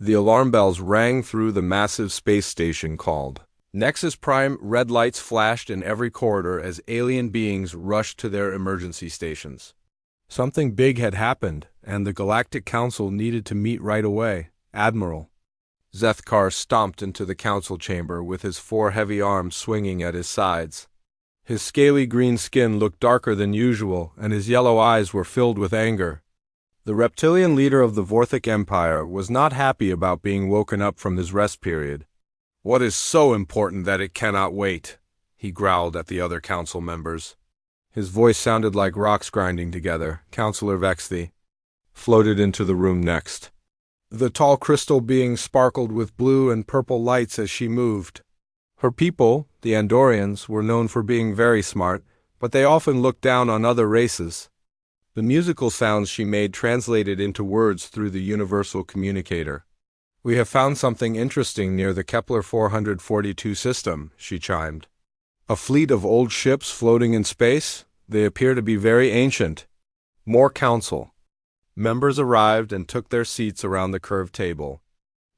The alarm bells rang through the massive space station called Nexus Prime. Red lights flashed in every corridor as alien beings rushed to their emergency stations. Something big had happened, and the Galactic Council needed to meet right away. Admiral. Zethkar stomped into the council chamber with his 4 heavy arms swinging at his sides. His scaly green skin looked darker than usual, and his yellow eyes were filled with anger. The reptilian leader of the Vorthic Empire was not happy about being woken up from his rest period. "What is so important that it cannot wait?" he growled at the other council members. His voice sounded like rocks grinding together. Councillor Vexthi floated into the room next. The tall crystal being sparkled with blue and purple lights as she moved. Her people, the Andorians, were known for being very smart, but they often looked down on other races. The musical sounds she made translated into words through the universal communicator. "We have found something interesting near the Kepler 442 system," she chimed. "A fleet of old ships floating in space? They appear to be very ancient." More council members arrived and took their seats around the curved table.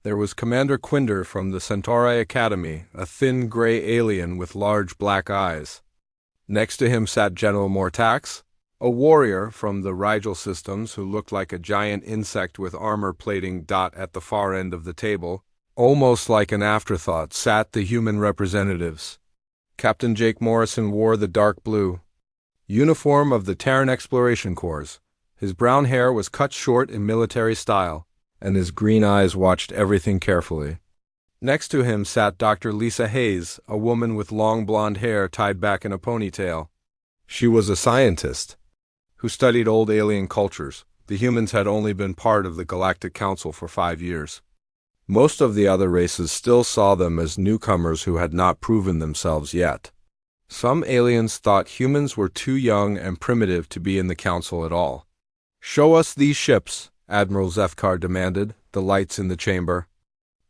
There was Commander Quinder from the Centauri Academy, a thin gray alien with large black eyes. Next to him sat General Mortax, a warrior from the Rigel systems who looked like a giant insect with armor plating. At the far end of the table, almost like an afterthought, sat the human representatives. Captain Jake Morrison wore the dark blue uniform of the Terran Exploration Corps. His brown hair was cut short in military style, and his green eyes watched everything carefully. Next to him sat Dr. Lisa Hayes, a woman with long blonde hair tied back in a ponytail. She was a scientist who studied old alien cultures. The humans had only been part of the Galactic Council for 5 years. Most of the other races still saw them as newcomers who had not proven themselves yet. Some aliens thought humans were too young and primitive to be in the council at all. "Show us these ships," Admiral Zethkar demanded. The lights in the chamber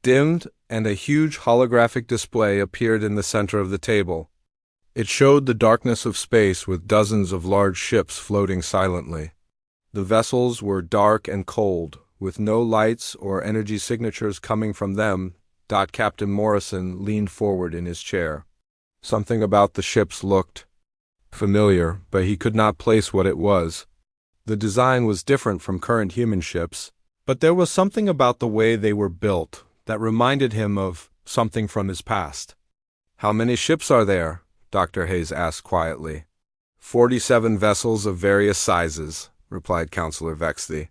dimmed, and a huge holographic display appeared in the center of the table. It showed the darkness of space with dozens of large ships floating silently. The vessels were dark and cold, with no lights or energy signatures coming from them. Captain Morrison leaned forward in his chair. Something about the ships looked familiar, but he could not place what it was. The design was different from current human ships, but there was something about the way they were built that reminded him of something from his past. "How many ships are there?" Dr. Hayes asked quietly. 47 vessels of various sizes," replied Councillor Vexthi.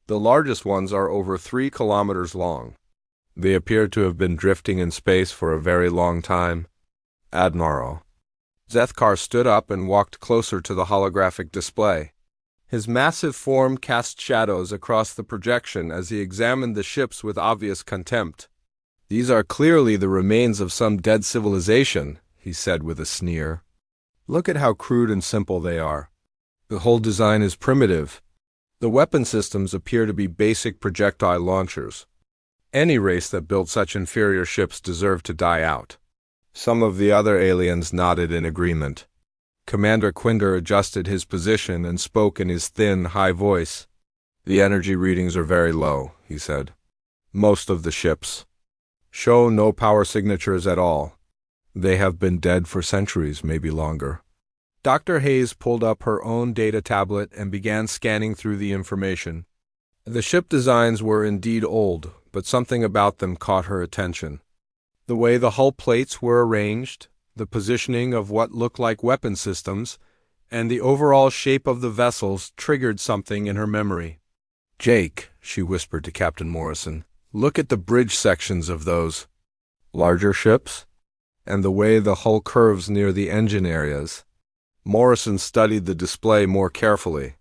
"The largest ones are over 3 kilometers long. They appear to have been drifting in space for a very long time." "Admiral." Zethkar stood up and walked closer to the holographic display. His massive form cast shadows across the projection as he examined the ships with obvious contempt. "These are clearly the remains of some dead civilization," he said with a sneer. "Look at how crude and simple they are. The whole design is primitive. The weapon systems appear to be basic projectile launchers. Any race that built such inferior ships deserved to die out." Some of the other aliens nodded in agreement. Commander Quinder adjusted his position and spoke in his thin, high voice. "The energy readings are very low," he said. "Most of the ships show no power signatures at all. They have been dead for centuries, maybe longer." Dr. Hayes pulled up her own data tablet and began scanning through the information. The ship designs were indeed old, but something about them caught her attention. The way the hull plates were arranged, the positioning of what looked like weapon systems, and the overall shape of the vessels triggered something in her memory. "Jake," she whispered to Captain Morrison, "look at the bridge sections of those larger ships, and the way the hull curves near the engine areas." Morrison studied the display more carefully.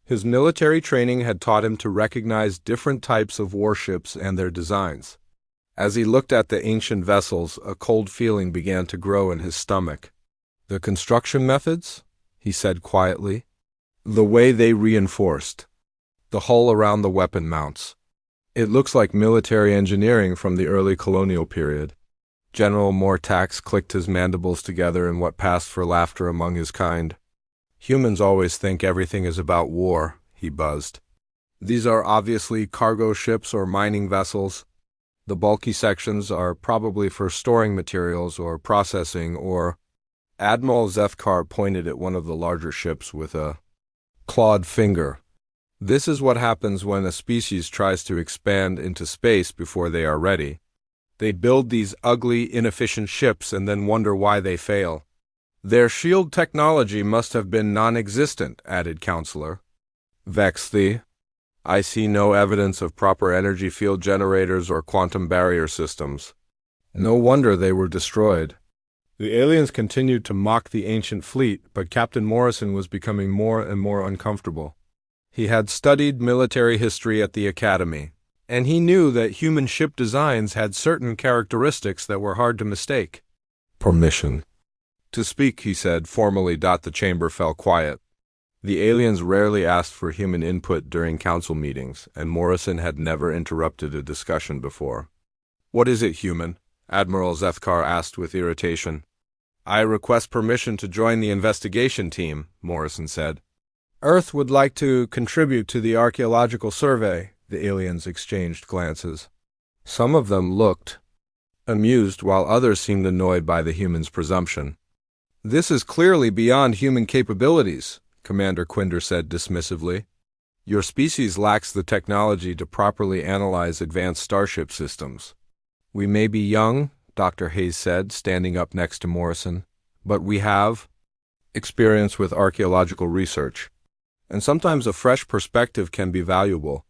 His military training had taught him to recognize different types of warships and their designs. As he looked at the ancient vessels, a cold feeling began to grow in his stomach. "The construction methods?" he said quietly. "The way they reinforced the hull around the weapon mounts. It looks like military engineering from the early colonial period." General Mortax clicked his mandibles together in what passed for laughter among his kind. "Humans always think everything is about war," he buzzed. "These are obviously cargo ships or mining vessels. The bulky sections are probably for storing materials or processing, or Admiral Zethkar pointed at one of the larger ships with a clawed finger. This is what happens when a species tries to expand into space before they are ready. They build these ugly, inefficient ships and then wonder why they fail. Their shield technology must have been non-existent, added Counselor Vexley. I see no evidence of proper energy field generators or quantum barrier systems. No wonder they were destroyed. The aliens continued to mock the ancient fleet, but Captain Morrison was becoming more and more uncomfortable. He had studied military history at the Academy, and he knew that human ship designs had certain characteristics that were hard to mistake. Permission to speak, he said formally. The chamber fell quiet. The aliens rarely asked for human input during council meetings, and Morrison had never interrupted a discussion before. What is it, human? Admiral Zethkar asked with irritation. I request permission to join the investigation team, Morrison said. Earth would like to contribute to the archaeological survey. The aliens exchanged glances. Some of them looked amused, while others seemed annoyed by the humans' presumption. This is clearly beyond human capabilities, Commander Quinder said dismissively. Your species lacks the technology to properly analyze advanced starship systems. We may be young, Dr. Hayes said, standing up next to Morrison, but we have experience with archaeological research, and sometimes a fresh perspective can be valuable.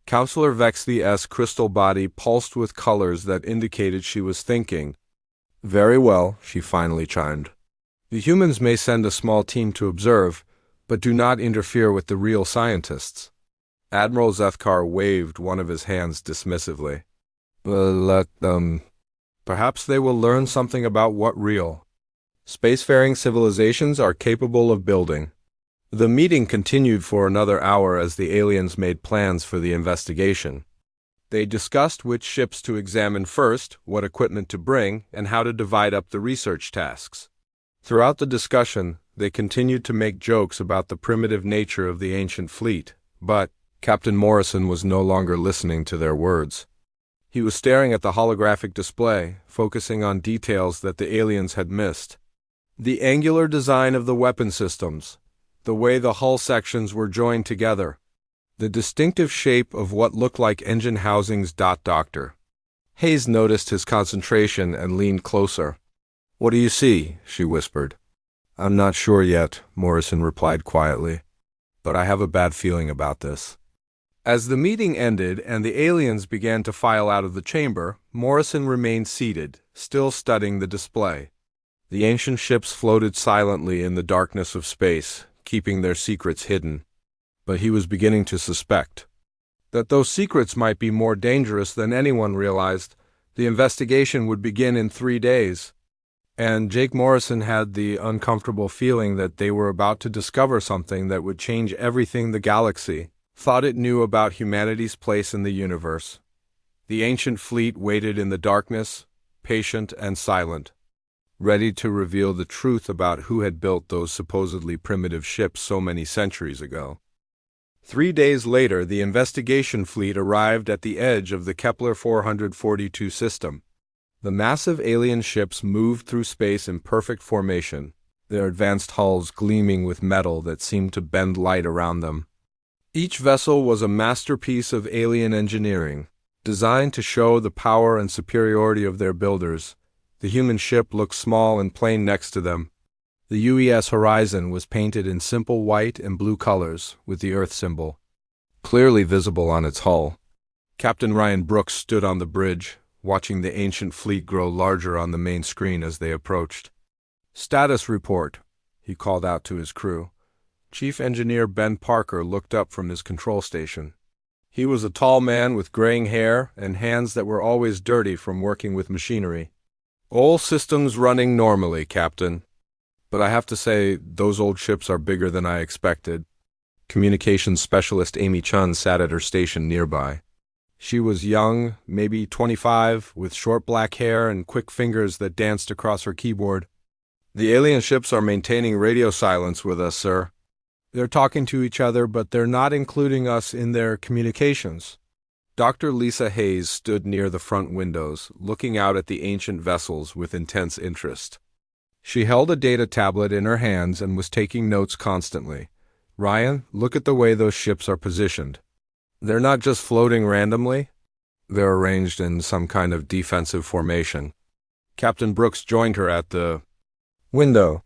Counselor Vexley's crystal body pulsed with colors that indicated she was thinking. Very well, she finally chimed. The humans may send a small team to observe, but do not interfere with the real scientists. Admiral Zethkar waved one of his hands dismissively. Let them. Perhaps they will learn something about what real spacefaring civilizations are capable of building. The meeting continued for another hour as the aliens made plans for the investigation. They discussed which ships to examine first, what equipment to bring, and how to divide up the research tasks. Throughout the discussion, they continued to make jokes about the primitive nature of the ancient fleet, but Captain Morrison was no longer listening to their words. He was staring at the holographic display, focusing on details that the aliens had missed. The angular design of the weapon systems, the way the hull sections were joined together, the distinctive shape of what looked like engine housings. Dr. Hayes noticed his concentration and leaned closer. What do you see? She whispered. I'm not sure yet, Morrison replied quietly, but I have a bad feeling about this. As the meeting ended and the aliens began to file out of the chamber, Morrison remained seated, still studying the display. The ancient ships floated silently in the darkness of space, keeping their secrets hidden. But he was beginning to suspect that those secrets might be more dangerous than anyone realized. The investigation would begin in 3 days. And Jake Morrison had the uncomfortable feeling that they were about to discover something that would change everything the galaxy thought it knew about humanity's place in the universe. The ancient fleet waited in the darkness, patient and silent, ready to reveal the truth about who had built those supposedly primitive ships so many centuries ago. 3 days later, the investigation fleet arrived at the edge of the Kepler 442 system. The massive alien ships moved through space in perfect formation, their advanced hulls gleaming with metal that seemed to bend light around them. Each vessel was a masterpiece of alien engineering, designed to show the power and superiority of their builders. The human ship looked small and plain next to them. The UES horizon was painted in simple white and blue colors, with the Earth symbol clearly visible on its hull. Captain Ryan Brooks stood on the bridge, watching the ancient fleet grow larger on the main screen as they approached. Status report, he called out to his crew. Chief Engineer Ben Parker looked up from his control station. He was a tall man with graying hair and hands that were always dirty from working with machinery. All systems running normally, Captain. But I have to say, those old ships are bigger than I expected. Communications specialist Amy Chun sat at her station nearby. She was young, maybe 25, with short black hair and quick fingers that danced across her keyboard. The alien ships are maintaining radio silence with us, sir. They're talking to each other, but they're not including us in their communications. Dr. Lisa Hayes stood near the front windows, looking out at the ancient vessels with intense interest. She held a data tablet in her hands and was taking notes constantly. "Ryan, look at the way those ships are positioned. They're not just floating randomly. They're arranged in some kind of defensive formation." Captain Brooks joined her at the window.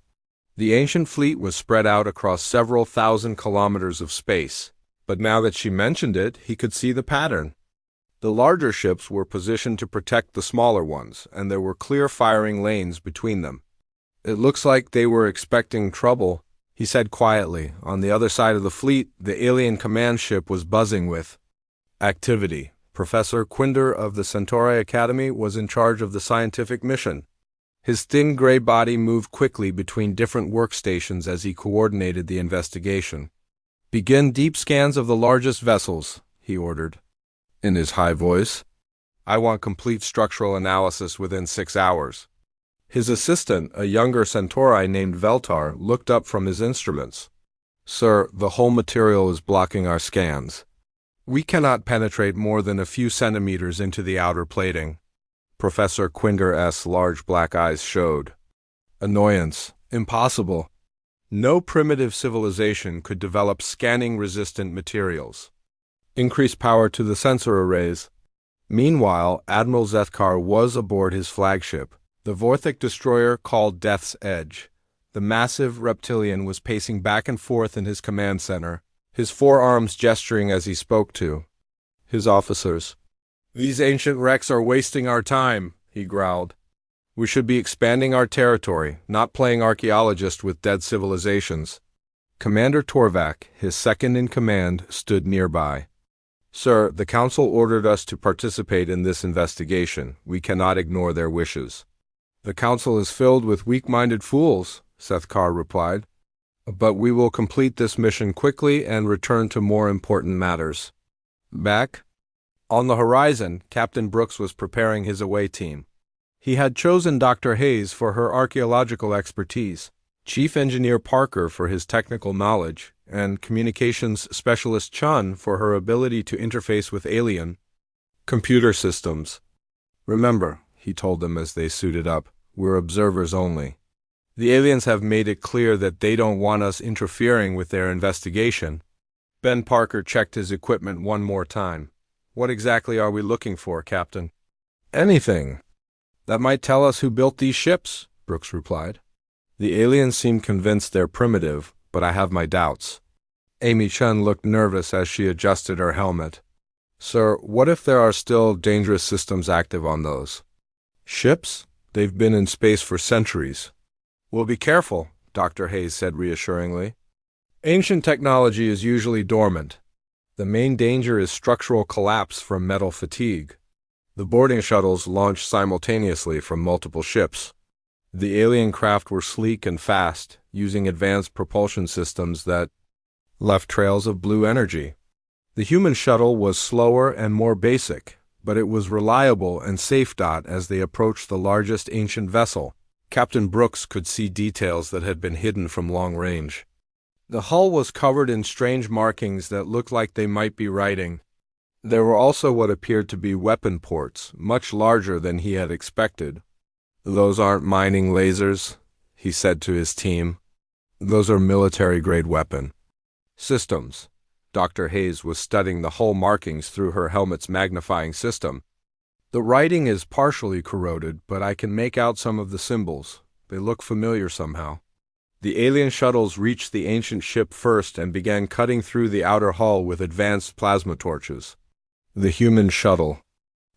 The ancient fleet was spread out across several thousand kilometers of space, but now that she mentioned it, he could see the pattern. The larger ships were positioned to protect the smaller ones, and there were clear firing lanes between them. "It looks like they were expecting trouble," he said quietly. On the other side of the fleet, the alien command ship was buzzing with activity. Professor Quinder of the Centauri Academy was in charge of the scientific mission. His thin gray body moved quickly between different workstations as he coordinated the investigation. "Begin deep scans of the largest vessels," he ordered. In his high voice, "I want complete structural analysis within 6 hours. His assistant, a younger Centauri named Veltar, looked up from his instruments. "Sir, the whole material is blocking our scans. We cannot penetrate more than a few centimeters into the outer plating." Professor Quinder's large black eyes showed annoyance. "Impossible. No primitive civilization could develop scanning-resistant materials. Increase power to the sensor arrays." Meanwhile, Admiral Zethkar was aboard his flagship, the Vorthik destroyer called Death's Edge. The massive reptilian was pacing back and forth in his command center, his forearms gesturing as he spoke to his officers. "These ancient wrecks are wasting our time," he growled. "We should be expanding our territory, not playing archaeologist with dead civilizations." Commander Torvak, his second-in-command, stood nearby. "Sir, the Council ordered us to participate in this investigation. We cannot ignore their wishes." "The Council is filled with weak-minded fools," Zethkar replied. "But we will complete this mission quickly and return to more important matters." Back on the horizon, Captain Brooks was preparing his away team. He had chosen Dr. Hayes for her archaeological expertise, Chief Engineer Parker for his technical knowledge, and Communications Specialist Chun for her ability to interface with alien computer systems. "Remember," he told them as they suited up, "we're observers only. The aliens have made it clear that they don't want us interfering with their investigation." Ben Parker checked his equipment one more time. "What exactly are we looking for, Captain?" "Anything that might tell us who built these ships," Brooks replied. "The aliens seem convinced they're primitive, but I have my doubts." Amy Chun looked nervous as she adjusted her helmet. "Sir, what if there are still dangerous systems active on those ships? They've been in space for centuries." "We'll be careful," Dr. Hayes said reassuringly. "Ancient technology is usually dormant. The main danger is structural collapse from metal fatigue." The boarding shuttles launched simultaneously from multiple ships. The alien craft were sleek and fast, using advanced propulsion systems that left trails of blue energy. The human shuttle was slower and more basic, but it was reliable and safe. As they approached the largest ancient vessel, Captain Brooks could see details that had been hidden from long range. The hull was covered in strange markings that looked like they might be writing. There were also what appeared to be weapon ports, much larger than he had expected. "Those aren't mining lasers," he said to his team. "Those are military-grade weapon systems." Dr. Hayes was studying the hull markings through her helmet's magnifying system. "The writing is partially corroded, but I can make out some of the symbols. They look familiar somehow." The alien shuttles reached the ancient ship first and began cutting through the outer hull with advanced plasma torches. The human shuttle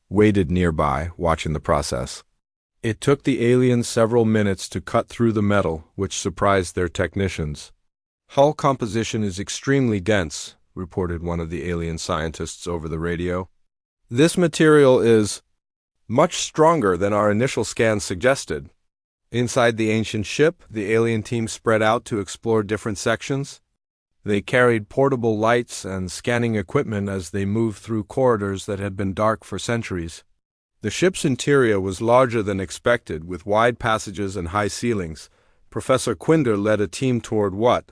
waited nearby, watching the process. It took the aliens several minutes to cut through the metal, which surprised their technicians. "Hull composition is extremely dense," reported one of the alien scientists over the radio. "This material is much stronger than our initial scans suggested." Inside the ancient ship, the alien team spread out to explore different sections. They carried portable lights and scanning equipment as they moved through corridors that had been dark for centuries. The ship's interior was larger than expected, with wide passages and high ceilings. Professor Quinder led a team toward what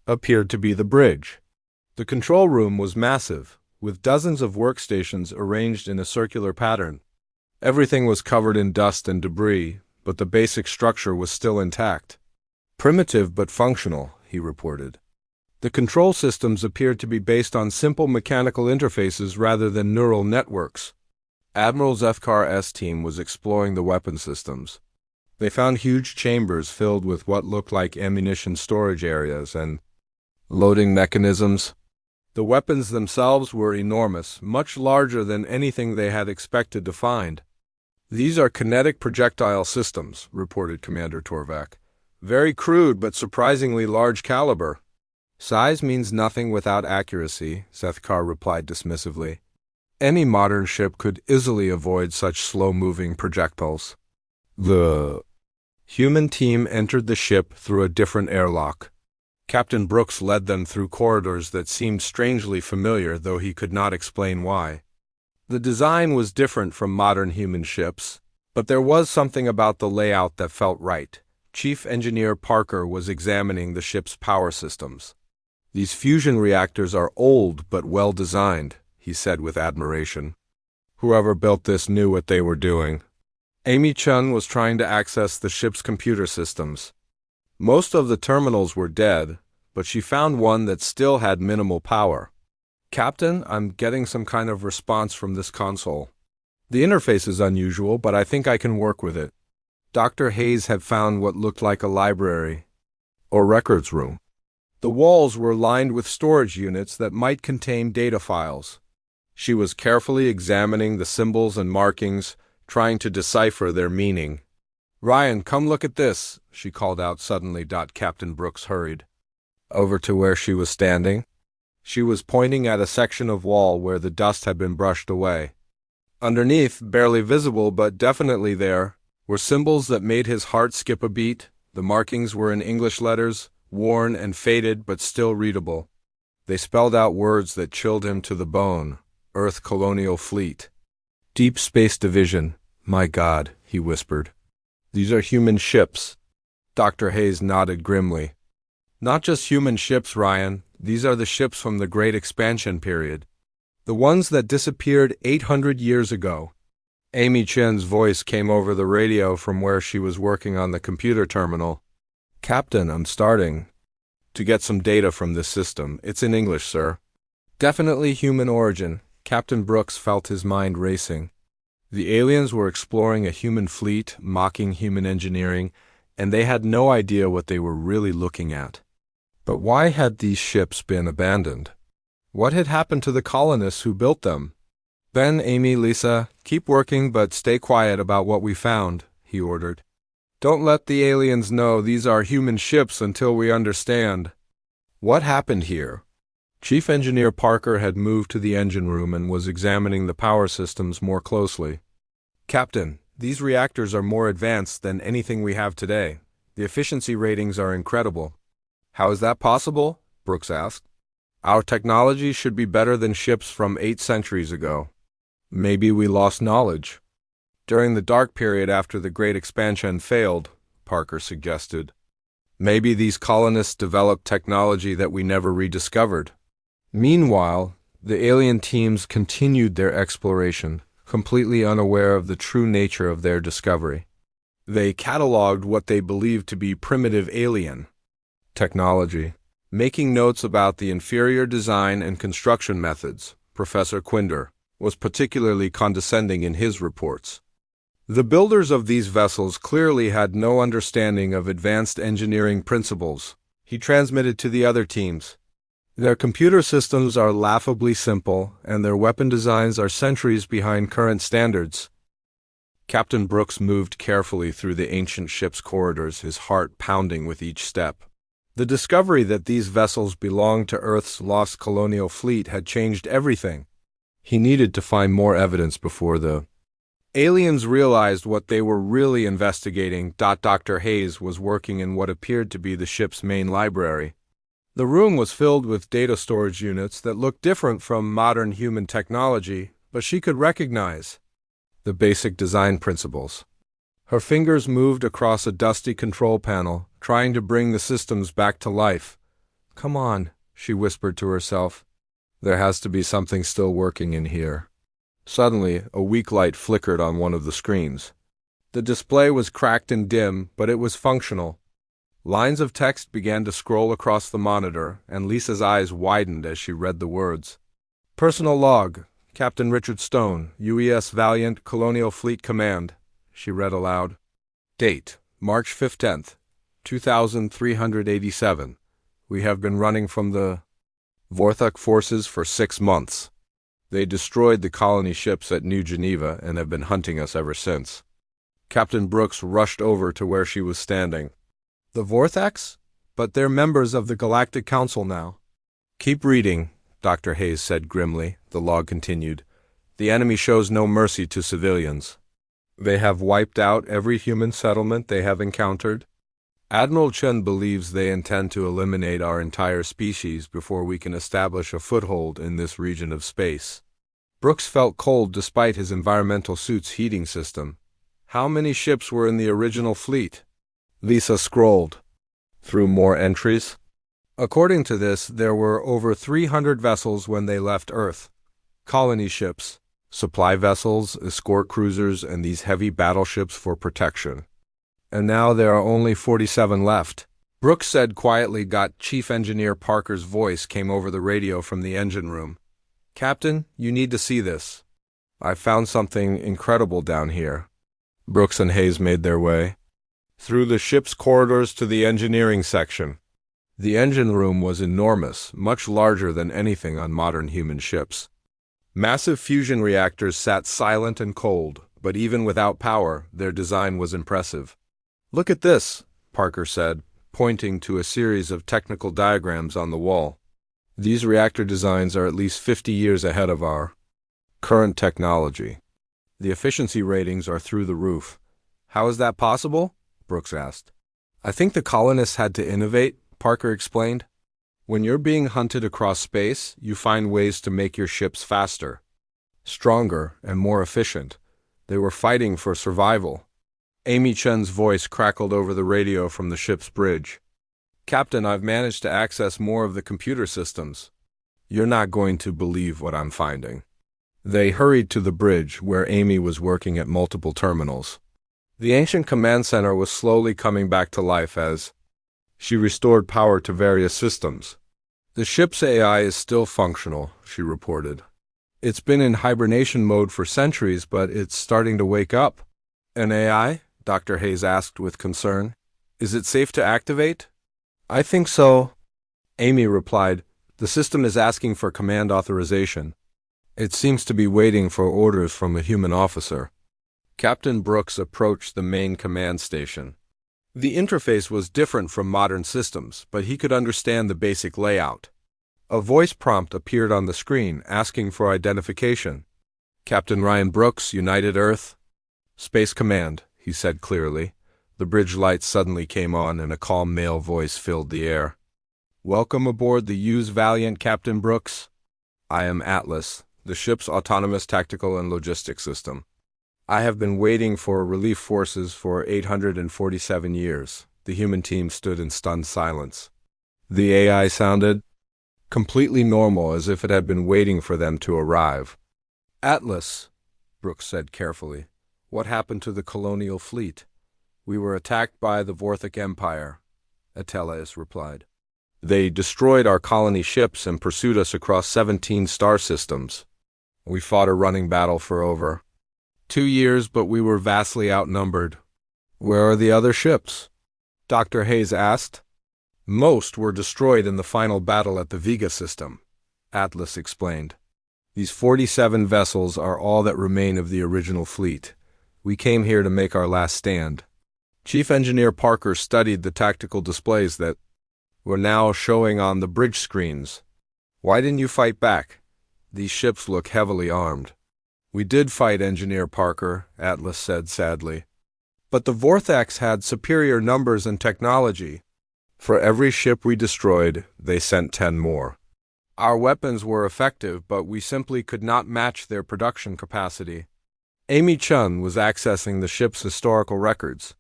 appeared to be the bridge. The control room was massive, with dozens of workstations arranged in a circular pattern. Everything was covered in dust and debris, but the basic structure was still intact. Primitive but functional, he reported. The control systems appeared to be based on simple mechanical interfaces rather than neural networks. Admiral Zethkar's team was exploring the weapon systems. They found huge chambers filled with what looked like ammunition storage areas and loading mechanisms. The weapons themselves were enormous, much larger than anything they had expected to find. "These are kinetic projectile systems," reported Commander Torvak. "Very crude but surprisingly large caliber." "Size means nothing without accuracy," Zethkar replied dismissively. "Any modern ship could easily avoid such slow-moving projectiles." The human team entered the ship through a different airlock. Captain Brooks led them through corridors that seemed strangely familiar, though he could not explain why. The design was different from modern human ships, but there was something about the layout that felt right. Chief Engineer Parker was examining the ship's power systems. "These fusion reactors are old but well designed," he said with admiration. "Whoever built this knew what they were doing." Amy Chun was trying to access the ship's computer systems. Most of the terminals were dead, but she found one that still had minimal power. "Captain, I'm getting some kind of response from this console. The interface is unusual, but I think I can work with it." Dr. Hayes had found what looked like a library or records room. The walls were lined with storage units that might contain data files. She was carefully examining the symbols and markings, trying to decipher their meaning. "Ryan, come look at this," she called out suddenly. Captain Brooks hurried over to where she was standing. She was pointing at a section of wall where the dust had been brushed away. Underneath, barely visible but definitely there, were symbols that made his heart skip a beat. The markings were in English letters, worn and faded but still readable. They spelled out words that chilled him to the bone. Earth Colonial Fleet. Deep Space Division. "My God," he whispered. "These are human ships." Dr. Hayes nodded grimly. "Not just human ships, Ryan. These are the ships from the Great Expansion period. The ones that disappeared 800 years ago." Amy Chen's voice came over the radio from where she was working on the computer terminal. "Captain, I'm starting to get some data from this system. It's in English, sir." "Definitely human origin." Captain Brooks felt his mind racing. The aliens were exploring a human fleet, mocking human engineering, and they had no idea what they were really looking at. But why had these ships been abandoned? What had happened to the colonists who built them? "Ben, Amy, Lisa, keep working but stay quiet about what we found," he ordered. "Don't let the aliens know these are human ships until we understand." What happened here? Chief Engineer Parker had moved to the engine room and was examining the power systems more closely. "Captain, these reactors are more advanced than anything we have today. The efficiency ratings are incredible." "How is that possible?" Brooks asked. "Our technology should be better than ships from 8 centuries ago." "Maybe we lost knowledge during the dark period after the Great Expansion failed," Parker suggested. "Maybe these colonists developed technology that we never rediscovered." Meanwhile, the alien teams continued their exploration, completely unaware of the true nature of their discovery. They cataloged what they believed to be primitive alien technology, making notes about the inferior design and construction methods. Professor Quinder was particularly condescending in his reports. The builders of these vessels clearly had no understanding of advanced engineering principles, he transmitted to the other teams. Their computer systems are laughably simple, and their weapon designs are centuries behind current standards. Captain Brooks moved carefully through the ancient ship's corridors, his heart pounding with each step. The discovery that these vessels belonged to Earth's lost colonial fleet had changed everything. He needed to find more evidence before the aliens realized what they were really investigating. Dr. Hayes was working in what appeared to be the ship's main library. The room was filled with data storage units that looked different from modern human technology, but she could recognize the basic design principles. Her fingers moved across a dusty control panel, trying to bring the systems back to life. "Come on," she whispered to herself. There has to be something still working in here. Suddenly, a weak light flickered on one of the screens. The display was cracked and dim, but it was functional. Lines of text began to scroll across the monitor, and Lisa's eyes widened as she read the words. Personal log, Captain Richard Stone, UES Valiant, Colonial Fleet Command, she read aloud. Date, March 15th, 2387. We have been running from the Vorthok forces for 6 months. They destroyed the colony ships at New Geneva and have been hunting us ever since. Captain Brooks rushed over to where she was standing. The Vorthax? But they're members of the Galactic Council now. Keep reading, Dr. Hayes said grimly. The log continued. The enemy shows no mercy to civilians. They have wiped out every human settlement they have encountered. Admiral Chen believes they intend to eliminate our entire species before we can establish a foothold in this region of space. Brooks felt cold despite his environmental suit's heating system. How many ships were in the original fleet? Lisa scrolled through more entries. According to this, there were over 300 vessels when they left Earth. Colony ships, supply vessels, escort cruisers, and these heavy battleships for protection. And now there are only 47 left. Brooks said quietly. Chief Engineer Parker's voice came over the radio from the engine room. Captain, you need to see this. I found something incredible down here. Brooks and Hayes made their way through the ship's corridors to the engineering section. The engine room was enormous, much larger than anything on modern human ships. Massive fusion reactors sat silent and cold, but even without power, their design was impressive. Look at this, Parker said, pointing to a series of technical diagrams on the wall. These reactor designs are at least 50 years ahead of our current technology. The efficiency ratings are through the roof. How is that possible? Brooks asked. I think the colonists had to innovate, Parker explained. When you're being hunted across space, you find ways to make your ships faster, stronger, and more efficient. They were fighting for survival. Amy Chen's voice crackled over the radio from the ship's bridge. Captain, I've managed to access more of the computer systems. You're not going to believe what I'm finding. They hurried to the bridge, where Amy was working at multiple terminals. The ancient command center was slowly coming back to life as she restored power to various systems. The ship's AI is still functional, she reported. It's been in hibernation mode for centuries, but it's starting to wake up. An AI? Dr. Hayes asked with concern. Is it safe to activate? I think so, Amy replied. The system is asking for command authorization. It seems to be waiting for orders from a human officer. Captain Brooks approached the main command station. The interface was different from modern systems, but he could understand the basic layout. A voice prompt appeared on the screen, asking for identification. Captain Ryan Brooks, United Earth. Space Command, he said clearly. The bridge lights suddenly came on, and a calm male voice filled the air. Welcome aboard the UES Valiant, Captain Brooks. I am Atlas, the ship's autonomous tactical and logistics system. I have been waiting for relief forces for 847 years. The human team stood in stunned silence. The AI sounded completely normal, as if it had been waiting for them to arrive. Atlas, Brooks said carefully, what happened to the colonial fleet? We were attacked by the Vorthok Empire, Atelius replied. They destroyed our colony ships and pursued us across 17 star systems. We fought a running battle for over 2 years, but we were vastly outnumbered. Where are the other ships? Dr. Hayes asked. Most were destroyed in the final battle at the Vega system, Atlas explained. These 47 vessels are all that remain of the original fleet. We came here to make our last stand. Chief Engineer Parker studied the tactical displays that were now showing on the bridge screens. Why didn't you fight back? These ships look heavily armed. We did fight, Engineer Parker, Atlas said sadly. But the Vorthax had superior numbers and technology. For every ship we destroyed, they sent 10 more. Our weapons were effective, but we simply could not match their production capacity. Amy Chun was accessing the ship's historical records.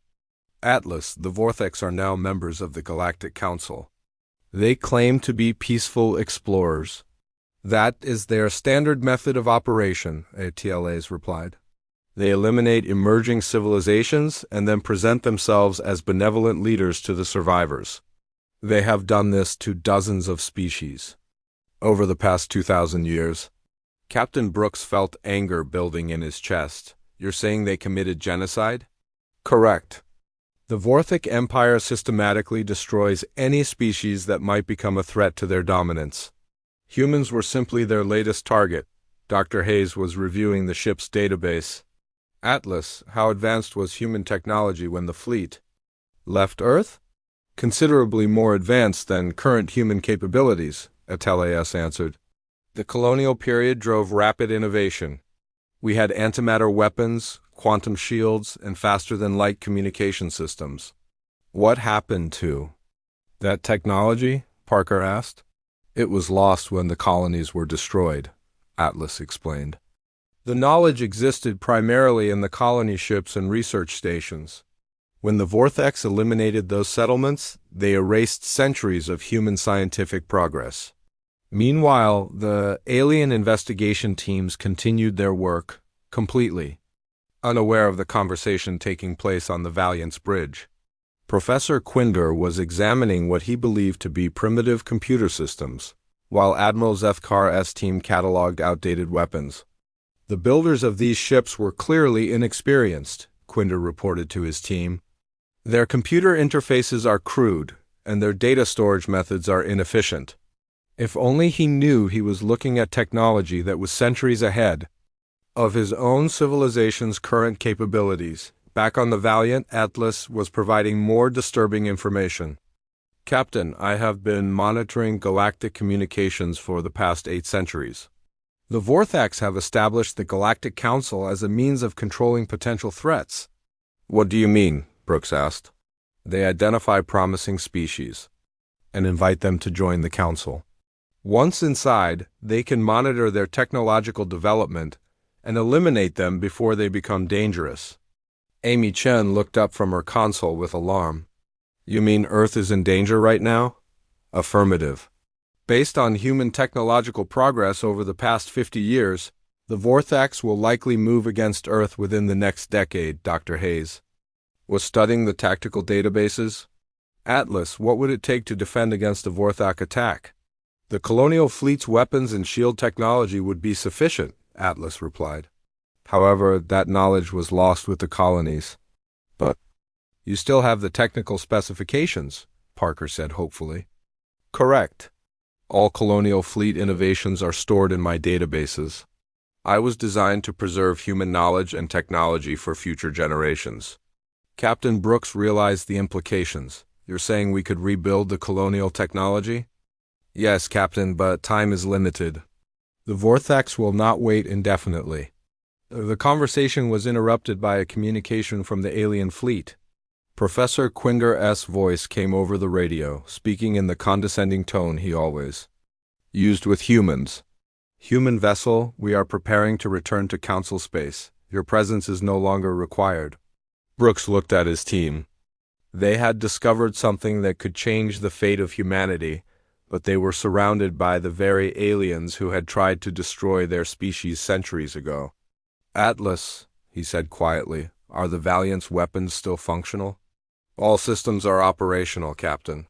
Atlas, the Vorthax are now members of the Galactic Council. They claim to be peaceful explorers. That is their standard method of operation, ATLAs replied. They eliminate emerging civilizations and then present themselves as benevolent leaders to the survivors. They have done this to dozens of species over the past 2,000 years. Captain Brooks felt anger building in his chest. You're saying they committed genocide? Correct. The Vorthic Empire systematically destroys any species that might become a threat to their dominance. Humans were simply their latest target. Dr. Hayes was reviewing the ship's database. Atlas, how advanced was human technology when the fleet left Earth? Considerably more advanced than current human capabilities, Atlas answered. The colonial period drove rapid innovation. We had antimatter weapons, quantum shields, and faster-than-light communication systems. What happened to that technology? Parker asked. It was lost when the colonies were destroyed, Atlas explained. The knowledge existed primarily in the colony ships and research stations. When the Vortex eliminated those settlements, they erased centuries of human scientific progress. Meanwhile, the alien investigation teams continued their work, completely unaware of the conversation taking place on the Valiant's bridge. Professor Quinder was examining what he believed to be primitive computer systems, while Admiral Zethkar's team cataloged outdated weapons. The builders of these ships were clearly inexperienced, Quinder reported to his team. Their computer interfaces are crude, and their data storage methods are inefficient. If only he knew he was looking at technology that was centuries ahead of his own civilization's current capabilities. Back on the Valiant, Atlas was providing more disturbing information. Captain, I have been monitoring galactic communications for the past 8 centuries. The Vorthax have established the Galactic Council as a means of controlling potential threats. What do you mean? Brooks asked. They identify promising species and invite them to join the Council. Once inside, they can monitor their technological development and eliminate them before they become dangerous. Amy Chen looked up from her console with alarm. You mean Earth is in danger right now? Affirmative. Based on human technological progress over the past 50 years, the Vorthax will likely move against Earth within the next decade, Dr. Hayes was studying the tactical databases. Atlas, what would it take to defend against a Vorthak attack? The colonial fleet's weapons and shield technology would be sufficient, Atlas replied. However, that knowledge was lost with the colonies. But you still have the technical specifications, Parker said hopefully. Correct. All colonial fleet innovations are stored in my databases. I was designed to preserve human knowledge and technology for future generations. Captain Brooks realized the implications. You're saying we could rebuild the colonial technology? Yes, Captain, but time is limited. The Vorthax will not wait indefinitely. The conversation was interrupted by a communication from the alien fleet. Professor Quinder's voice came over the radio, speaking in the condescending tone he always used with humans. Human vessel, we are preparing to return to Council space. Your presence is no longer required. Brooks looked at his team. They had discovered something that could change the fate of humanity, but they were surrounded by the very aliens who had tried to destroy their species centuries ago. Atlas, he said quietly, are the Valiant's weapons still functional? All systems are operational, Captain.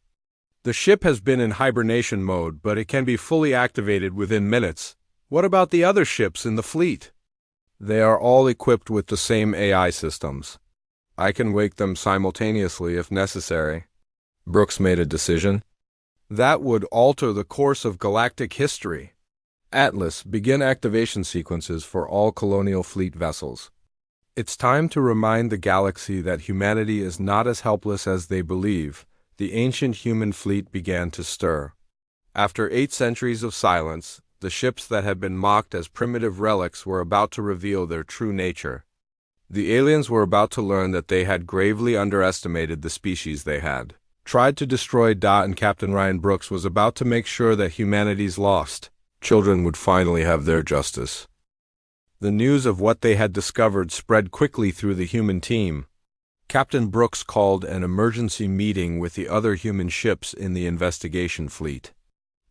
The ship has been in hibernation mode, but it can be fully activated within minutes. What about the other ships in the fleet? They are all equipped with the same AI systems. I can wake them simultaneously if necessary. Brooks made a decision. That would alter the course of galactic history. Atlas, begin activation sequences for all colonial fleet vessels. It's time to remind the galaxy that humanity is not as helpless as they believe. The ancient human fleet began to stir. After 8 centuries of silence, the ships that had been mocked as primitive relics were about to reveal their true nature. The aliens were about to learn that they had gravely underestimated the species they had tried to destroy. And Captain Ryan Brooks was about to make sure that humanity's lost children would finally have their justice. The news of what they had discovered spread quickly through the human team. Captain Brooks called an emergency meeting with the other human ships in the investigation fleet.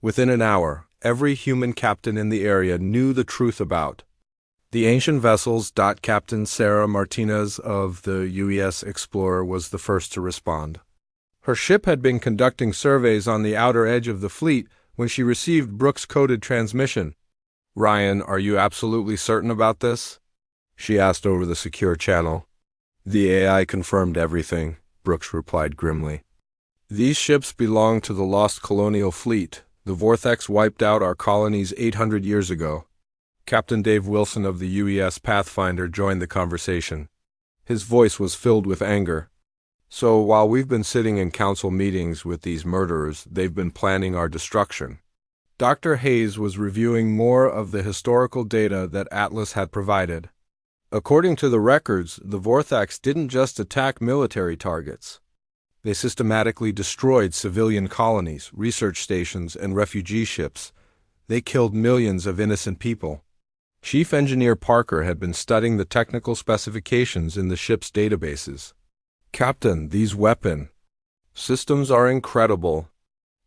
Within an hour, every human captain in the area knew the truth about. The ancient vessels. Captain Sarah Martinez of the UES Explorer was the first to respond. Her ship had been conducting surveys on the outer edge of the fleet when she received Brooks' coded transmission. "Ryan, are you absolutely certain about this?" she asked over the secure channel. "The AI confirmed everything," Brooks replied grimly. "These ships belong to the lost colonial fleet. The Vortex wiped out our colonies 800 years ago." Captain Dave Wilson of the UES Pathfinder joined the conversation. His voice was filled with anger. "So while we've been sitting in council meetings with these murderers, they've been planning our destruction." Dr. Hayes was reviewing more of the historical data that Atlas had provided. According to the records, the Vortex didn't just attack military targets. They systematically destroyed civilian colonies, research stations, and refugee ships. They killed millions of innocent people. Chief Engineer Parker had been studying the technical specifications in the ship's databases. "Captain, these weapon systems are incredible.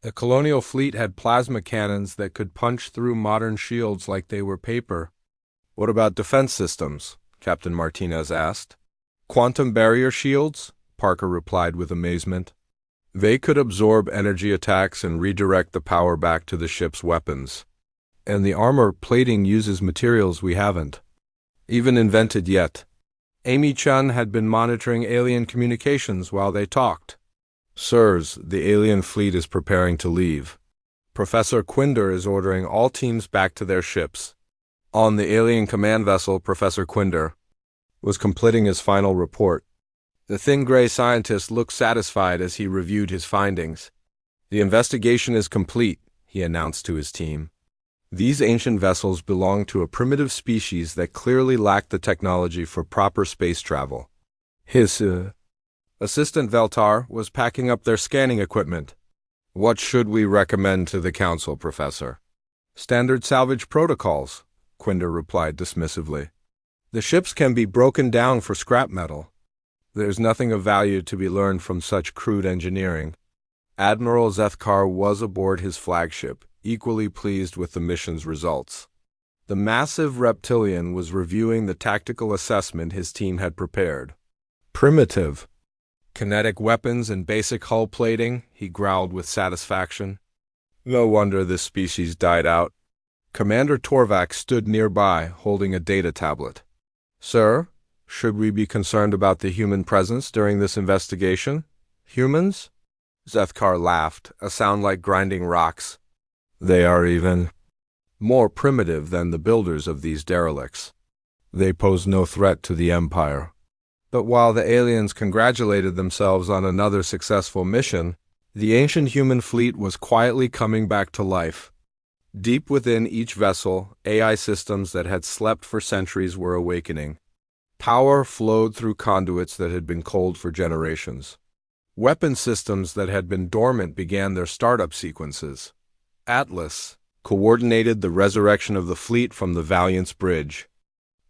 The colonial fleet had plasma cannons that could punch through modern shields like they were paper." "What about defense systems?" Captain Martinez asked. "Quantum barrier shields?" Parker replied with amazement. "They could absorb energy attacks and redirect the power back to the ship's weapons. And the armor plating uses materials we haven't even invented yet." Amy Chun had been monitoring alien communications while they talked. "Sirs, the alien fleet is preparing to leave. Professor Quinder is ordering all teams back to their ships." On the alien command vessel, Professor Quinder was completing his final report. The thin gray scientist looked satisfied as he reviewed his findings. "The investigation is complete," he announced to his team. "These ancient vessels belong to a primitive species that clearly lacked the technology for proper space travel." His assistant Veltar was packing up their scanning equipment. "What should we recommend to the Council, Professor?" "Standard salvage protocols," Quinder replied dismissively. "The ships can be broken down for scrap metal. There's nothing of value to be learned from such crude engineering." Admiral Zethkar was aboard his flagship, equally pleased with the mission's results. The massive reptilian was reviewing the tactical assessment his team had prepared. "Primitive. Kinetic weapons and basic hull plating," he growled with satisfaction. "No wonder this species died out." Commander Torvak stood nearby, holding a data tablet. "Sir, should we be concerned about the human presence during this investigation?" "Humans?" Zethkar laughed, a sound like grinding rocks. "They are even more primitive than the builders of these derelicts. They pose no threat to the Empire." But while the aliens congratulated themselves on another successful mission, the ancient human fleet was quietly coming back to life. Deep within each vessel, AI systems that had slept for centuries were awakening. Power flowed through conduits that had been cold for generations. Weapon systems that had been dormant began their startup sequences. Atlas coordinated the resurrection of the fleet from the Valiant's bridge.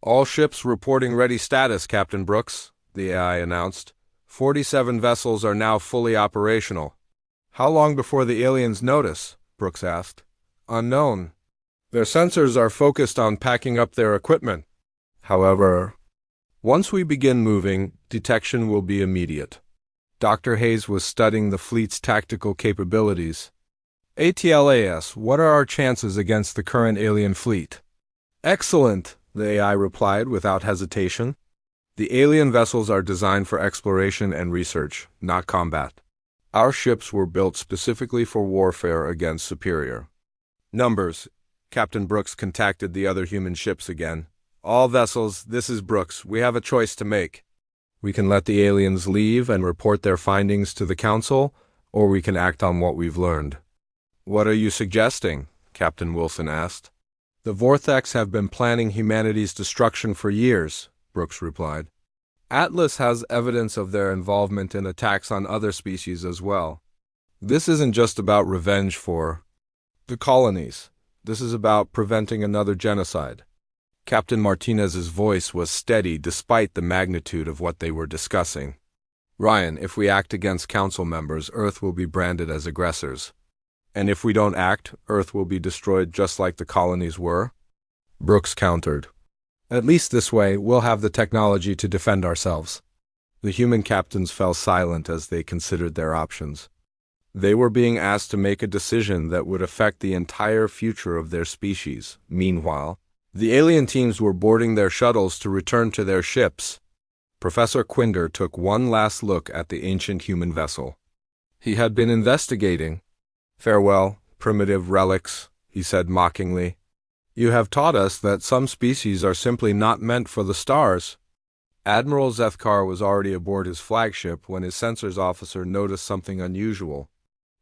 "All ships reporting ready status, Captain Brooks," the AI announced. 47 vessels are now fully operational." "How long before the aliens notice?" Brooks asked. "Unknown. Their sensors are focused on packing up their equipment. However, once we begin moving, detection will be immediate." Dr. Hayes was studying the fleet's tactical capabilities. "ATLAS, what are our chances against the current alien fleet?" "Excellent," the AI replied without hesitation. "The alien vessels are designed for exploration and research, not combat. Our ships were built specifically for warfare against Superior." "Numbers." Captain Brooks contacted the other human ships again. "All vessels, this is Brooks. We have a choice to make. We can let the aliens leave and report their findings to the Council, or we can act on what we've learned." "What are you suggesting?" Captain Wilson asked. "The Vortex have been planning humanity's destruction for years," Brooks replied. "Atlas has evidence of their involvement in attacks on other species as well. This isn't just about revenge for the colonies. This is about preventing another genocide." Captain Martinez's voice was steady despite the magnitude of what they were discussing. "Ryan, if we act against Council members, Earth will be branded as aggressors. And if we don't act, Earth will be destroyed just like the colonies were? Brooks countered. At least this way, we'll have the technology to defend ourselves. The human captains fell silent as they considered their options. They were being asked to make a decision that would affect the entire future of their species. Meanwhile, the alien teams were boarding their shuttles to return to their ships. Professor Quinder took one last look at the ancient human vessel. He had been investigating. "Farewell, primitive relics," he said mockingly. "You have taught us that some species are simply not meant for the stars." Admiral Zethkar was already aboard his flagship when his sensors officer noticed something unusual.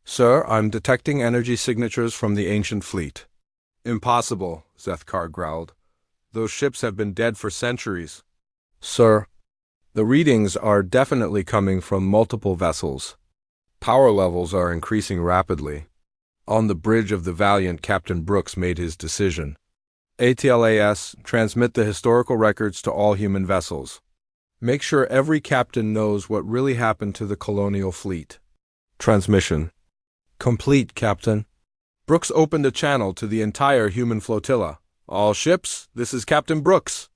"Sir, I'm detecting energy signatures from the ancient fleet." "Impossible," Zethkar growled. "Those ships have been dead for centuries." "Sir, the readings are definitely coming from multiple vessels. Power levels are increasing rapidly." On the bridge of the Valiant, Captain Brooks made his decision. "ATLAS, transmit the historical records to all human vessels. Make sure every captain knows what really happened to the colonial fleet." "Transmission complete, Captain." Brooks opened a channel to the entire human flotilla. "All ships, this is Captain Brooks.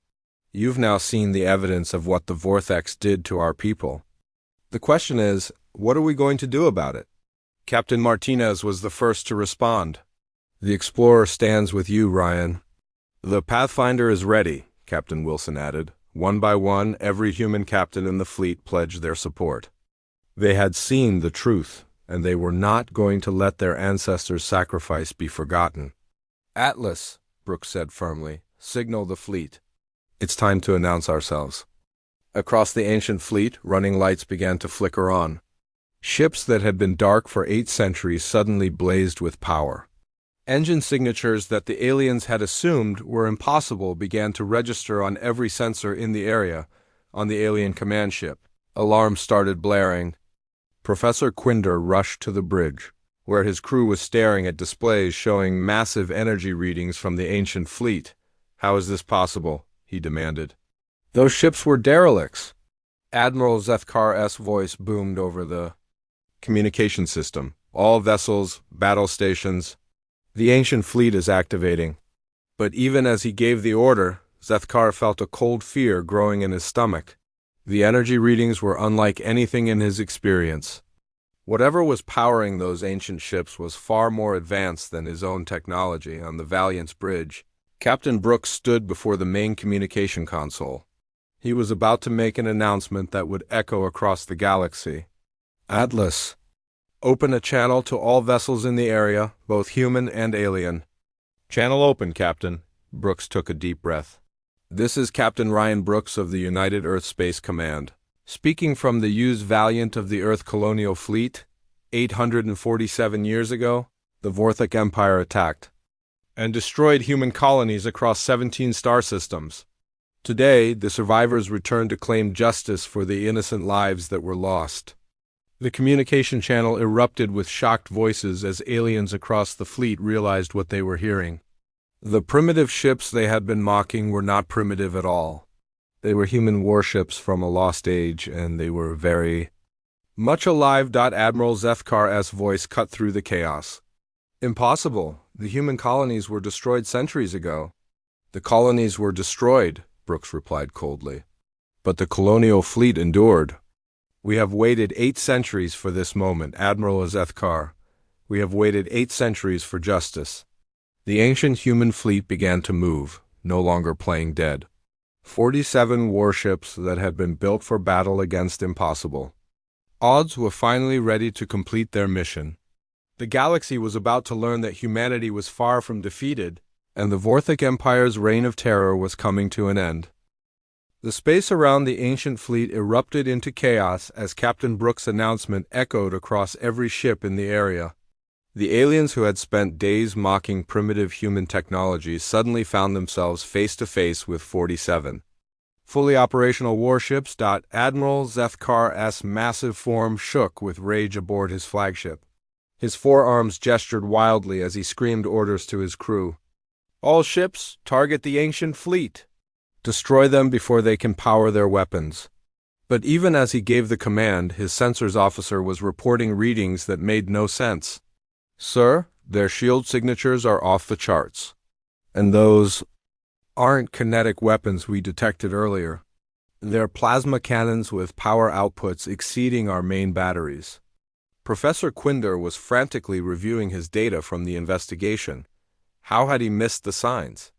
You've now seen the evidence of what the Vortex did to our people. The question is, what are we going to do about it?" Captain Martinez was the first to respond. "The Explorer stands with you, Ryan." "The Pathfinder is ready," Captain Wilson added. One by one, every human captain in the fleet pledged their support. They had seen the truth, and they were not going to let their ancestors' sacrifice be forgotten. "Atlas," Brooks said firmly, "signal the fleet. It's time to announce ourselves." Across the ancient fleet, running lights began to flicker on. Ships that had been dark for 8 centuries suddenly blazed with power. Engine signatures that the aliens had assumed were impossible began to register on every sensor in the area, on the alien command ship. Alarms started blaring. Professor Quinder rushed to the bridge, where his crew was staring at displays showing massive energy readings from the ancient fleet. "How is this possible?" he demanded. "Those ships were derelicts." Admiral Zethkar's voice boomed over the communication system. "All vessels, battle stations. The ancient fleet is activating." But even as he gave the order, Zethkar felt a cold fear growing in his stomach. The energy readings were unlike anything in his experience. Whatever was powering those ancient ships was far more advanced than his own technology. On the Valiant's bridge, Captain Brooks stood before the main communication console. He was about to make an announcement that would echo across the galaxy. "Atlas, open a channel to all vessels in the area, both human and alien." "Channel open, Captain." Brooks took a deep breath. "This is Captain Ryan Brooks of the United Earth Space Command. Speaking from the used Valiant of the Earth Colonial Fleet, 847 years ago, the Vorthic Empire attacked and destroyed human colonies across 17 star systems. Today, the survivors return to claim justice for the innocent lives that were lost." The communication channel erupted with shocked voices as aliens across the fleet realized what they were hearing. The primitive ships they had been mocking were not primitive at all. They were human warships from a lost age, and they were very much alive. Admiral Zethkar's voice cut through the chaos. "Impossible. The human colonies were destroyed centuries ago." "The colonies were destroyed," Brooks replied coldly. "But the colonial fleet endured. We have waited 8 centuries for this moment, Admiral Zethkar. We have waited 8 centuries for justice." The ancient human fleet began to move, no longer playing dead. 47 warships that had been built for battle against impossible odds were finally ready to complete their mission. The galaxy was about to learn that humanity was far from defeated, and the Vorthic Empire's reign of terror was coming to an end. The space around the ancient fleet erupted into chaos as Captain Brooks' announcement echoed across every ship in the area. The aliens who had spent days mocking primitive human technology suddenly found themselves face to face with 47 fully operational warships. Admiral Zethkar's massive form shook with rage aboard his flagship. His forearms gestured wildly as he screamed orders to his crew. "All ships, target the ancient fleet. Destroy them before they can power their weapons." But even as he gave the command, his sensors officer was reporting readings that made no sense. Sir, their shield signatures are off the charts. And those aren't kinetic weapons we detected earlier. They're plasma cannons with power outputs exceeding our main batteries. Professor Quinder was frantically reviewing his data from the investigation. How had he missed the signs?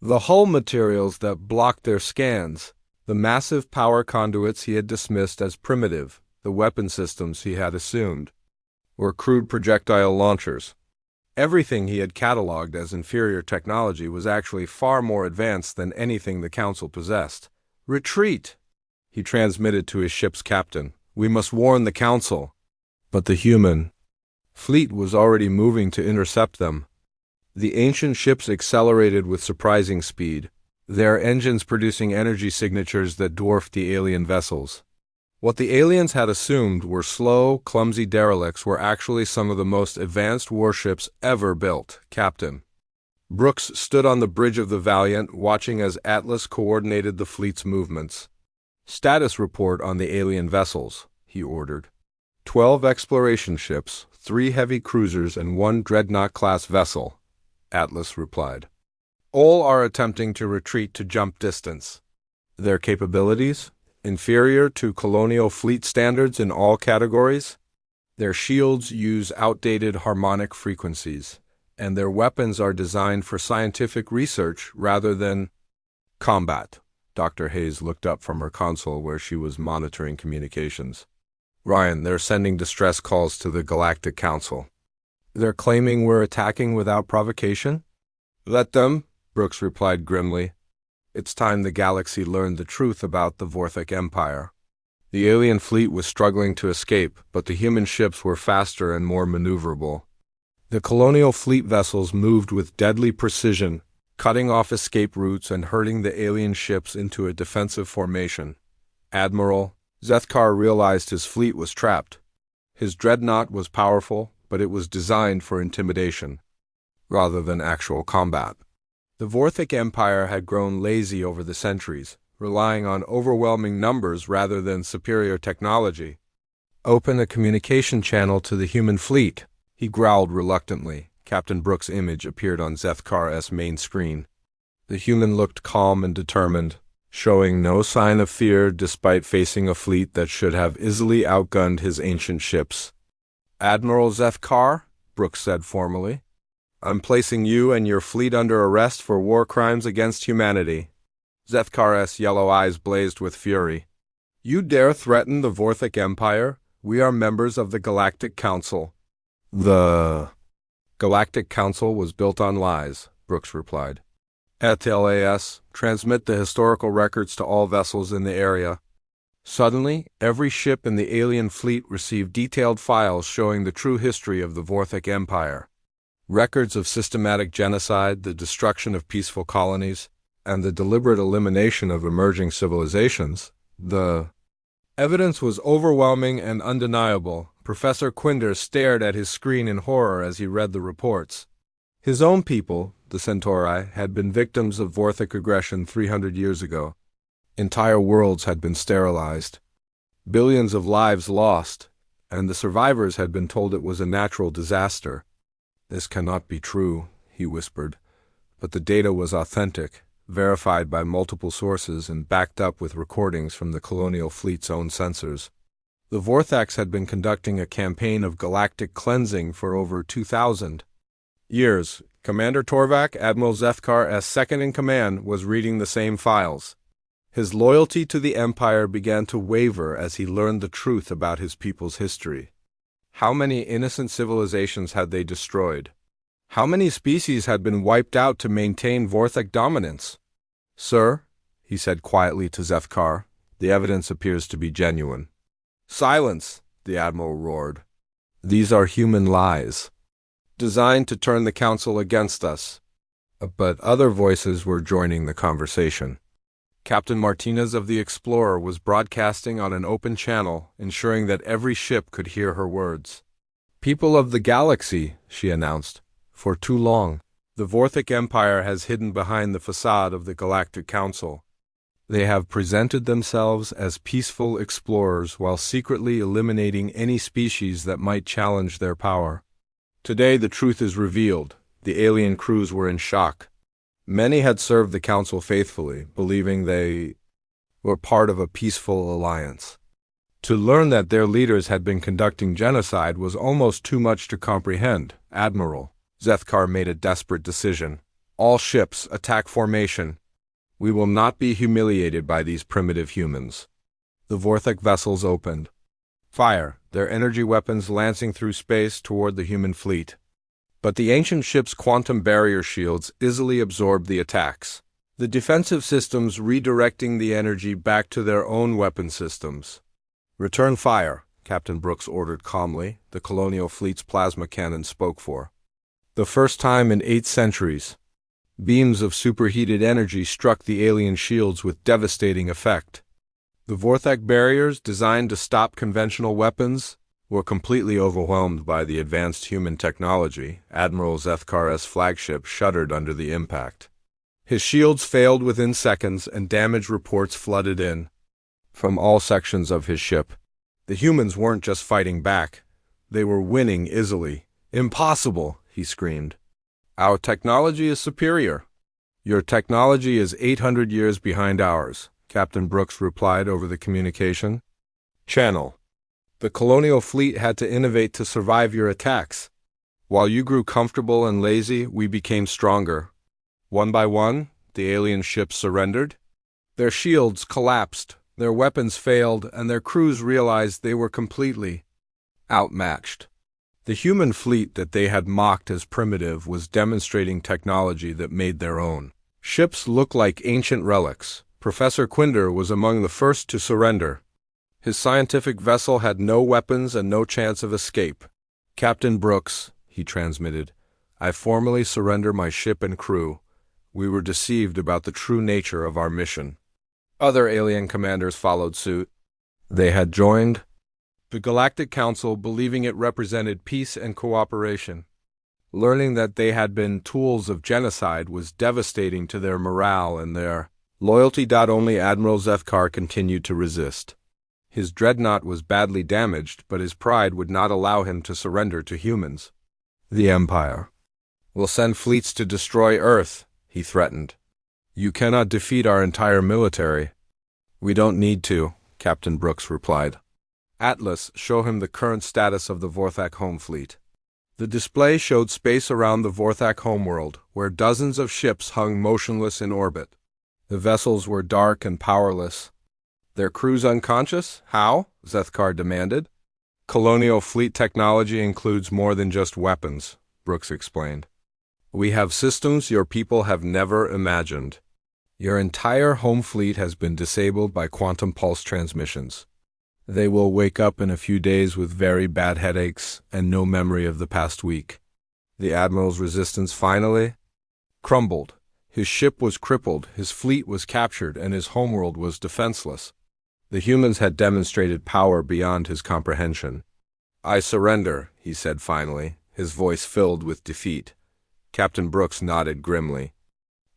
The hull materials that blocked their scans, the massive power conduits he had dismissed as primitive, the weapon systems he had assumed, were crude projectile launchers. Everything he had catalogued as inferior technology was actually far more advanced than anything the Council possessed. "Retreat!" he transmitted to his ship's captain. "We must warn the Council." But the human fleet was already moving to intercept them. The ancient ships accelerated with surprising speed, their engines producing energy signatures that dwarfed the alien vessels. What the aliens had assumed were slow, clumsy derelicts were actually some of the most advanced warships ever built, Captain. Brooks stood on the bridge of the Valiant, watching as Atlas coordinated the fleet's movements. "Status report on the alien vessels," he ordered. 12 exploration ships, 3 heavy cruisers, and 1 dreadnought-class vessel," Atlas replied. "All are attempting to retreat to jump distance. Their capabilities? Inferior to colonial fleet standards in all categories. Their shields use outdated harmonic frequencies, and their weapons are designed for scientific research rather than combat." Dr. Hayes looked up from her console where she was monitoring communications. "Ryan, they're sending distress calls to the Galactic Council. They're claiming we're attacking without provocation?" "Let them," Brooks replied grimly. "It's time the galaxy learned the truth about the Vorthic Empire." The alien fleet was struggling to escape, but the human ships were faster and more maneuverable. The colonial fleet vessels moved with deadly precision, cutting off escape routes and herding the alien ships into a defensive formation. Admiral Zethkar realized his fleet was trapped. His dreadnought was powerful, but it was designed for intimidation, rather than actual combat. The Vorthic Empire had grown lazy over the centuries, relying on overwhelming numbers rather than superior technology. "Open a communication channel to the human fleet," he growled reluctantly. Captain Brooks' image appeared on Zethkar's main screen. The human looked calm and determined, showing no sign of fear despite facing a fleet that should have easily outgunned his ancient ships. "Admiral Zethkar," Brooks said formally, "I'm placing you and your fleet under arrest for war crimes against humanity." Zethkar's yellow eyes blazed with fury. "You dare threaten the Vorthic Empire? We are members of the Galactic Council." "The Galactic Council was built on lies," Brooks replied. "ATLAS, transmit the historical records to all vessels in the area." Suddenly, every ship in the alien fleet received detailed files showing the true history of the Vorthic Empire. Records of systematic genocide, the destruction of peaceful colonies, and the deliberate elimination of emerging civilizations. The evidence was overwhelming and undeniable. Professor Quinder stared at his screen in horror as he read the reports. His own people, the Centauri, had been victims of Vorthic aggression 300 years ago. Entire worlds had been sterilized, billions of lives lost, and the survivors had been told it was a natural disaster. "This cannot be true," he whispered, but the data was authentic, verified by multiple sources and backed up with recordings from the colonial fleet's own sensors. The Vorthax had been conducting a campaign of galactic cleansing for over 2,000 years. Commander Torvak, Admiral Zethkar, as second-in-command, was reading the same files. His loyalty to the Empire began to waver as he learned the truth about his people's history. How many innocent civilizations had they destroyed? How many species had been wiped out to maintain Vorthic dominance? "Sir," he said quietly to Zethkar, "the evidence appears to be genuine." "Silence!" the Admiral roared. "These are human lies, designed to turn the Council against us." But other voices were joining the conversation. Captain Martinez of the Explorer was broadcasting on an open channel, ensuring that every ship could hear her words. "People of the galaxy," she announced, "for too long, the Vorthic Empire has hidden behind the facade of the Galactic Council. They have presented themselves as peaceful explorers while secretly eliminating any species that might challenge their power. Today the truth is revealed. The alien crews were in shock. Many had served the Council faithfully, believing they were part of a peaceful alliance. To learn that their leaders had been conducting genocide was almost too much to comprehend. Admiral Zethkar made a desperate decision. All ships, attack formation. We will not be humiliated by these primitive humans. The Vorthak vessels opened fire, their energy weapons lancing through space toward the human fleet. But the ancient ship's quantum barrier shields easily absorbed the attacks, the defensive systems redirecting the energy back to their own weapon systems. Return fire, Captain Brooks ordered calmly. The colonial fleet's plasma cannon spoke for the first time in 8 centuries. Beams of superheated energy struck the alien shields with devastating effect. The Vorthak barriers, designed to stop conventional weapons, were completely overwhelmed by the advanced human technology. Admiral Zethkar's flagship shuddered under the impact. His shields failed within seconds, and damage reports flooded in from all sections of his ship. The humans weren't just fighting back, they were winning easily. "Impossible," he screamed. "Our technology is superior." "Your technology is 800 years behind ours," Captain Brooks replied over the communication channel. "The colonial fleet had to innovate to survive your attacks. While you grew comfortable and lazy, we became stronger. One by one, the alien ships surrendered. Their shields collapsed, their weapons failed, and their crews realized they were completely outmatched. The human fleet that they had mocked as primitive was demonstrating technology that made their own. Ships looked like ancient relics. Professor Quinder was among the first to surrender. His scientific vessel had no weapons and no chance of escape. "Captain Brooks," he transmitted, "I formally surrender my ship and crew. We were deceived about the true nature of our mission." Other alien commanders followed suit. They had joined the Galactic Council, believing it represented peace and cooperation. Learning that they had been tools of genocide was devastating to their morale and their loyalty. Only Admiral Zethkar continued to resist. His dreadnought was badly damaged, but his pride would not allow him to surrender to humans. "The Empire will send fleets to destroy Earth," he threatened. "You cannot defeat our entire military." "We don't need to," Captain Brooks replied. "Atlas, show him the current status of the Vorthak home fleet." The display showed space around the Vorthak homeworld, where dozens of ships hung motionless in orbit. The vessels were dark and powerless. "Their crews unconscious? How?" Zethkar demanded. "Colonial fleet technology includes more than just weapons," Brooks explained. "We have systems your people have never imagined. Your entire home fleet has been disabled by quantum pulse transmissions. They will wake up in a few days with very bad headaches and no memory of the past week." The Admiral's resistance finally crumbled. His ship was crippled, his fleet was captured, and his homeworld was defenseless. The humans had demonstrated power beyond his comprehension. "I surrender," he said finally, his voice filled with defeat. Captain Brooks nodded grimly.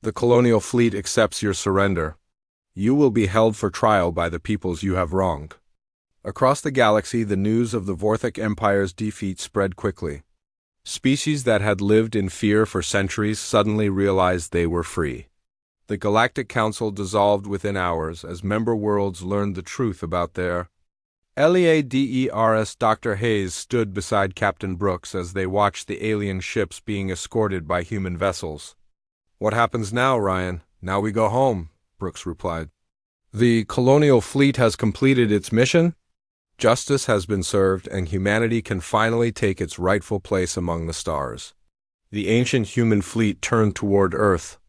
"The colonial fleet accepts your surrender. You will be held for trial by the peoples you have wronged." Across the galaxy, the news of the Vorthak Empire's defeat spread quickly. Species that had lived in fear for centuries suddenly realized they were free. The Galactic Council dissolved within hours as member worlds learned the truth about their leaders. Dr. Hayes stood beside Captain Brooks as they watched the alien ships being escorted by human vessels. "What happens now, Ryan? Now we go home," Brooks replied. "The colonial fleet has completed its mission. Justice has been served, and humanity can finally take its rightful place among the stars." The ancient human fleet turned toward Earth,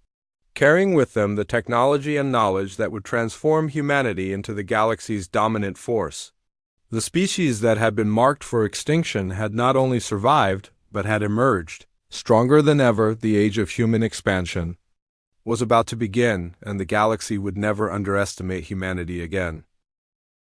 carrying with them the technology and knowledge that would transform humanity into the galaxy's dominant force. The species that had been marked for extinction had not only survived, but had emerged. Stronger than ever, the age of human expansion was about to begin, and the galaxy would never underestimate humanity again.